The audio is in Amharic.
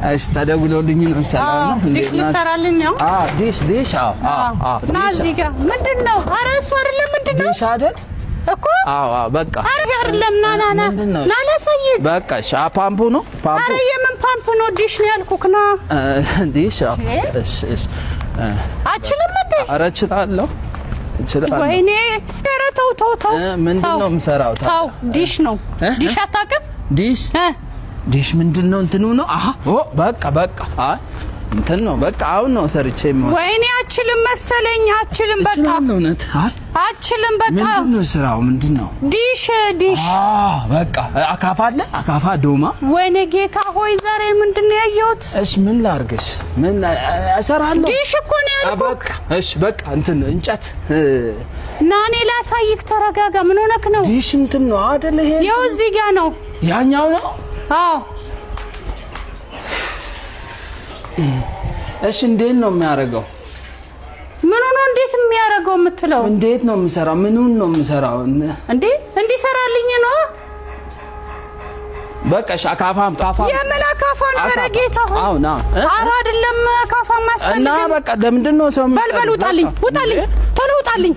እሺ ተደውሎልኝ ነው ሰላም ነው ዲሽ ልሰራልኝ ነው ዲሽ ና እዚህ ጋር ምንድነው ኧረ እሱ አይደለም ምንድነው ዲሽ አይደል እኮ በቃ ኧረ አይደለም ና ላሳይ በቃ ፓምፑ ነው ኧረ የምን ፓምፕ ነው ዲሽ ነው ያልኩክ ና ዲሽ እሺ አችልም እንዴ ኧረ እችላለሁ ወይኔ ኧረ ተው ምንድነው የምሰራው ተው ዲሽ ነው ዲሽ አታውቅም ዲሽ ምንድነው እንትኑ ነው በቃ እንትን ነው በቃ አሁን ነው ሰርቼ ወይኔ አችልም መሰለኝ አችልም በቃ እውነት አችልም በቃ ምንድነው ስራው ምንድነው ዲሽ በቃ አካፋ ዶማ ወይኔ ጌታ ሆይ ዛሬ ምንድነው ያየሁት እሺ ምን ላርግሽ ምን እሰራለሁ ዲሽ እኮ ነው ያልኩት እሺ በቃ እንትን እንጨት ናኔ ላሳይክ ተረጋጋ ምን ሆነክ ነው ዲሽ እንትን ነው አይደል ይሄ ያው እዚህ ጋር ነው ያኛው ነው እሺ እንዴት ነው የሚያደርገው ምን ሆነ እንዴት የሚያደርገው የምትለው እንዴት ነው የምሰራው ምኑን ነው የምሰራው እንዴ እንዲሰራልኝ ነው በቃ አካፋ የምን አካፋ ነው ኧረ ጌታ ሆይ አሁን ኧረ አይደለም አካፋ ማስፈልግ እና በቃ ለምንድን ነው ሰው በልበል ውጣልኝ ቶሎ ውጣልኝ